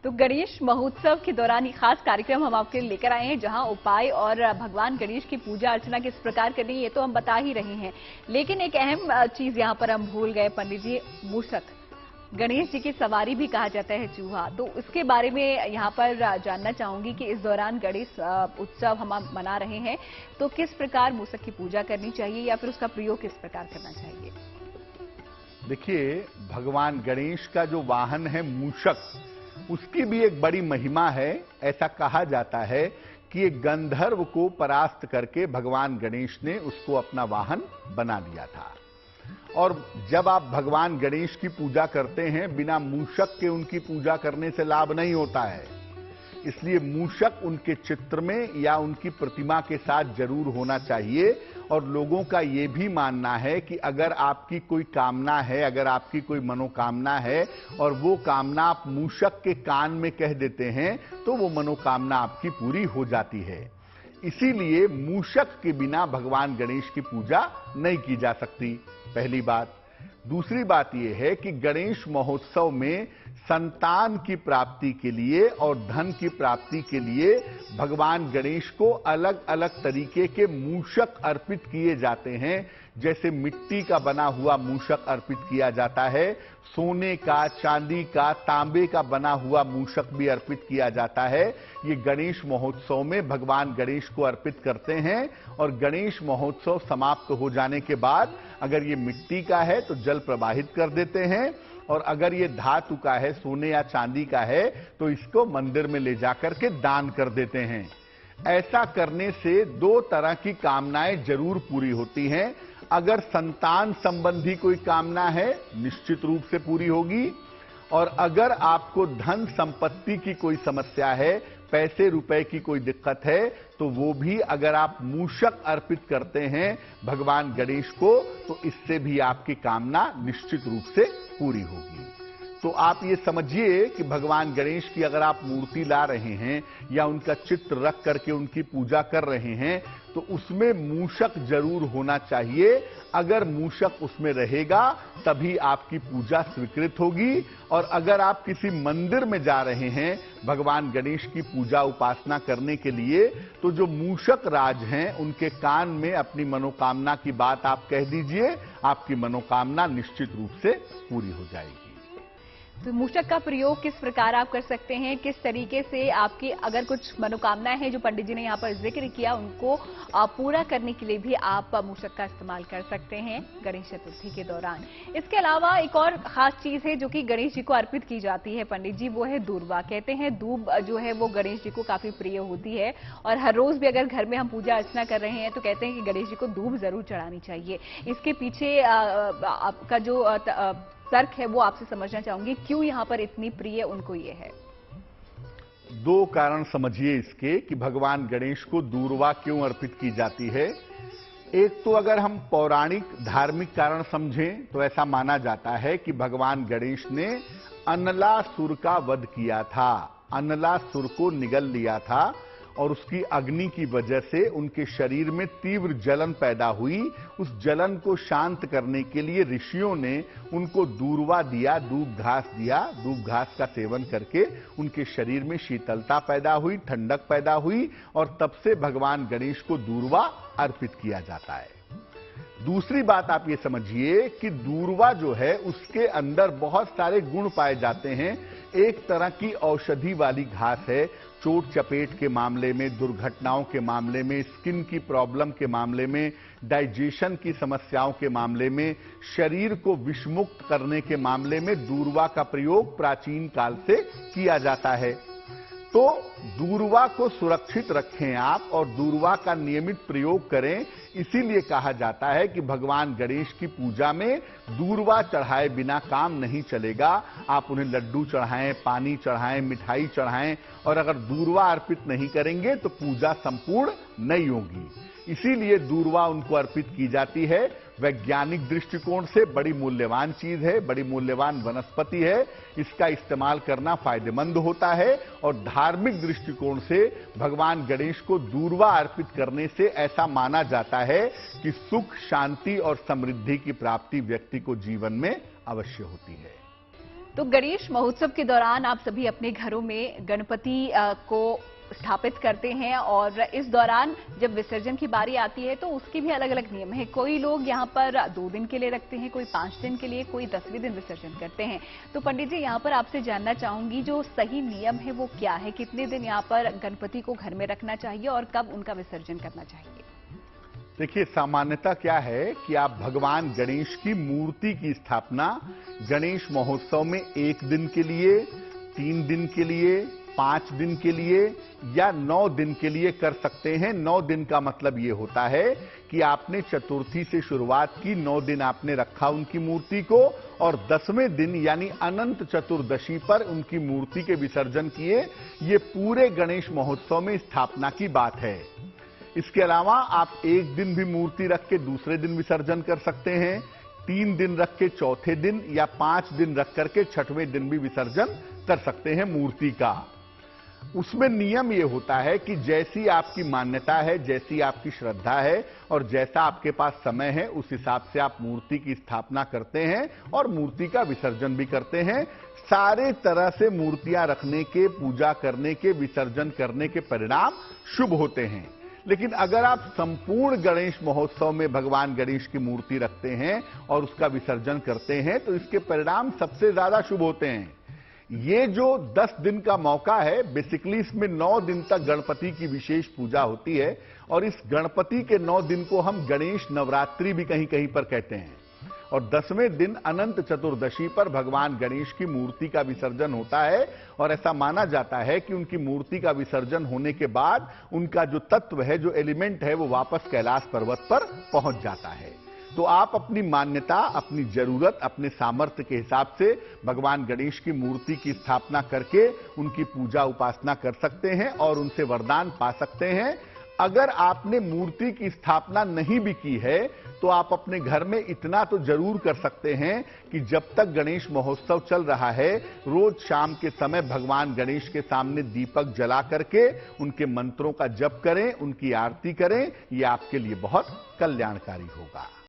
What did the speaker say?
तो गणेश महोत्सव के दौरान एक खास कार्यक्रम हम आपके लिए लेकर आए हैं, जहां उपाय और भगवान गणेश की पूजा अर्चना किस प्रकार करनी है ये तो हम बता ही रहे हैं, लेकिन एक अहम चीज यहां पर हम भूल गए पंडित जी, मूषक। गणेश जी की सवारी भी कहा जाता है चूहा, तो उसके बारे में यहाँ पर जानना चाहूंगी कि इस दौरान गणेश उत्सव हम मना रहे हैं, तो किस प्रकार मूषक की पूजा करनी चाहिए या फिर उसका प्रयोग किस प्रकार करना चाहिए? देखिए, भगवान गणेश का जो वाहन है मूषक, उसकी भी एक बड़ी महिमा है। ऐसा कहा जाता है कि एक गंधर्व को परास्त करके भगवान गणेश ने उसको अपना वाहन बना लिया था। और जब आप भगवान गणेश की पूजा करते हैं, बिना मूषक के उनकी पूजा करने से लाभ नहीं होता है। इसलिए मूषक उनके चित्र में या उनकी प्रतिमा के साथ जरूर होना चाहिए। और लोगों का ये भी मानना है कि अगर आपकी कोई कामना है, अगर आपकी कोई मनोकामना है और वो कामना आप मूषक के कान में कह देते हैं, तो वो मनोकामना आपकी पूरी हो जाती है। इसीलिए मूषक के बिना भगवान गणेश की पूजा नहीं की जा सकती, पहली बात। दूसरी बात यह है कि गणेश महोत्सव में संतान की प्राप्ति के लिए और धन की प्राप्ति के लिए भगवान गणेश को अलग अलग तरीके के मूषक अर्पित किए जाते हैं। जैसे मिट्टी का बना हुआ मूषक अर्पित किया जाता है, सोने का, चांदी का, तांबे का बना हुआ मूषक भी अर्पित किया जाता है। ये गणेश महोत्सव में भगवान गणेश को अर्पित करते हैं। और गणेश महोत्सव समाप्त हो जाने के बाद अगर ये मिट्टी का है तो जल प्रवाहित कर देते हैं, और अगर ये धातु का है, सोने या चांदी का है, तो इसको मंदिर में ले जाकर के दान कर देते हैं। ऐसा करने से दो तरह की कामनाएं जरूर पूरी होती हैं। अगर संतान संबंधी कोई कामना है, निश्चित रूप से पूरी होगी। और अगर आपको धन संपत्ति की कोई समस्या है, पैसे रुपए की कोई दिक्कत है, तो वो भी अगर आप मूषक अर्पित करते हैं भगवान गणेश को, तो इससे भी आपकी कामना निश्चित रूप से पूरी होगी। तो आप ये समझिए कि भगवान गणेश की अगर आप मूर्ति ला रहे हैं या उनका चित्र रख करके उनकी पूजा कर रहे हैं, तो उसमें मूषक जरूर होना चाहिए। अगर मूषक उसमें रहेगा तभी आपकी पूजा स्वीकृत होगी। और अगर आप किसी मंदिर में जा रहे हैं भगवान गणेश की पूजा उपासना करने के लिए, तो जो मूषक राज हैं उनके कान में अपनी मनोकामना की बात आप कह दीजिए, आपकी मनोकामना निश्चित रूप से पूरी हो जाएगी। तो मूषक का प्रयोग किस प्रकार आप कर सकते हैं, किस तरीके से आपकी अगर कुछ मनोकामनाएं हैं जो पंडित जी ने यहाँ पर जिक्र किया, उनको पूरा करने के लिए भी आप मूषक का इस्तेमाल कर सकते हैं गणेश चतुर्थी के दौरान। इसके अलावा एक और खास चीज है जो कि गणेश जी को अर्पित की जाती है पंडित जी, वो है दूर्वा। कहते हैं दूब जो है वो गणेश जी को काफी प्रिय होती है, और हर रोज भी अगर घर में हम पूजा अर्चना कर रहे हैं तो कहते हैं कि गणेश जी को दूब जरूर चढ़ानी चाहिए। इसके पीछे आपका जो तर्क है वो आपसे समझना चाहूंगी, क्यों यहाँ पर इतनी प्रिय उनको ये है? दो कारण समझिए इसके कि भगवान गणेश को दूर्वा क्यों अर्पित की जाती है। एक तो अगर हम पौराणिक धार्मिक कारण समझें तो ऐसा माना जाता है कि भगवान गणेश ने अनलासुर का वध किया था, अनलासुर को निगल लिया था, और उसकी अग्नि की वजह से उनके शरीर में तीव्र जलन पैदा हुई। उस जलन को शांत करने के लिए ऋषियों ने उनको दूर्वा दिया, दूब घास दिया। दूब घास का सेवन करके उनके शरीर में शीतलता पैदा हुई, ठंडक पैदा हुई, और तब से भगवान गणेश को दूर्वा अर्पित किया जाता है। दूसरी बात आप ये समझिए कि दूर्वा जो है उसके अंदर बहुत सारे गुण पाए जाते हैं। एक तरह की औषधि वाली घास है। चोट चपेट के मामले में, दुर्घटनाओं के मामले में, स्किन की प्रॉब्लम के मामले में, डाइजेशन की समस्याओं के मामले में, शरीर को विषमुक्त करने के मामले में दूर्वा का प्रयोग प्राचीन काल से किया जाता है। तो दूर्वा को सुरक्षित रखें आप और दूर्वा का नियमित प्रयोग करें। इसीलिए कहा जाता है कि भगवान गणेश की पूजा में दूर्वा चढ़ाए बिना काम नहीं चलेगा। आप उन्हें लड्डू चढ़ाएं, पानी चढ़ाएं, मिठाई चढ़ाएं, और अगर दूर्वा अर्पित नहीं करेंगे तो पूजा संपूर्ण नहीं होगी। इसीलिए दूर्वा उनको अर्पित की जाती है। वैज्ञानिक दृष्टिकोण से बड़ी मूल्यवान चीज है, बड़ी मूल्यवान वनस्पति है। इसका इस्तेमाल करना फायदेमंद होता है। और धार्मिक दृष्टिकोण से भगवान गणेश को दूर्वा अर्पित करने से ऐसा माना जाता है कि सुख, शांति और समृद्धि की प्राप्ति व्यक्ति को जीवन में अवश्य होती है। तो गणेश महोत्सव के दौरान आप सभी अपने घरों में गणपति को स्थापित करते हैं और इस दौरान जब विसर्जन की बारी आती है तो उसके भी अलग अलग नियम है। कोई लोग यहाँ पर 2 दिन के लिए रखते हैं, कोई 5 दिन के लिए, कोई 10वें दिन विसर्जन करते हैं। तो पंडित जी, यहाँ पर आपसे जानना चाहूंगी जो सही नियम है वो क्या है? कितने दिन यहाँ पर गणपति को घर में रखना चाहिए और कब उनका विसर्जन करना चाहिए? देखिए, सामान्यतः क्या है कि आप भगवान गणेश की मूर्ति की स्थापना गणेश महोत्सव में 1 दिन के लिए, 3 दिन के लिए, 5 दिन के लिए या 9 दिन के लिए कर सकते हैं। 9 दिन का मतलब ये होता है कि आपने चतुर्थी से शुरुआत की, 9 दिन आपने रखा उनकी मूर्ति को और 10वें दिन यानी अनंत चतुर्दशी पर उनकी मूर्ति के विसर्जन किए। ये पूरे गणेश महोत्सव में स्थापना की बात है। इसके अलावा आप 1 दिन भी मूर्ति रख के दूसरे दिन विसर्जन कर सकते हैं, 3 दिन रख के चौथे दिन या 5 दिन रख करके 6वें दिन भी विसर्जन कर सकते हैं मूर्ति का। उसमें नियम यह होता है कि जैसी आपकी मान्यता है, जैसी आपकी श्रद्धा है और जैसा आपके पास समय है, उस हिसाब से आप मूर्ति की स्थापना करते हैं और मूर्ति का विसर्जन भी करते हैं। सारे तरह से मूर्तियां रखने के, पूजा करने के, विसर्जन करने के परिणाम शुभ होते हैं। लेकिन अगर आप संपूर्ण गणेश महोत्सव में भगवान गणेश की मूर्ति रखते हैं और उसका विसर्जन करते हैं तो इसके परिणाम सबसे ज्यादा शुभ होते हैं। ये जो 10 दिन का मौका है, बेसिकली इसमें 9 दिन तक गणपति की विशेष पूजा होती है और इस गणपति के 9 दिन को हम गणेश नवरात्रि भी कहीं कहीं पर कहते हैं। और 10वें दिन अनंत चतुर्दशी पर भगवान गणेश की मूर्ति का विसर्जन होता है और ऐसा माना जाता है कि उनकी मूर्ति का विसर्जन होने के बाद उनका जो तत्व है, जो एलिमेंट है, वो वापस कैलाश पर्वत पर पहुंच जाता है। तो आप अपनी मान्यता, अपनी जरूरत, अपने सामर्थ्य के हिसाब से भगवान गणेश की मूर्ति की स्थापना करके उनकी पूजा उपासना कर सकते हैं और उनसे वरदान पा सकते हैं। अगर आपने मूर्ति की स्थापना नहीं भी की है तो आप अपने घर में इतना तो जरूर कर सकते हैं कि जब तक गणेश महोत्सव चल रहा है, रोज शाम के समय भगवान गणेश के सामने दीपक जला करके उनके मंत्रों का जप करें, उनकी आरती करें। यह आपके लिए बहुत कल्याणकारी होगा।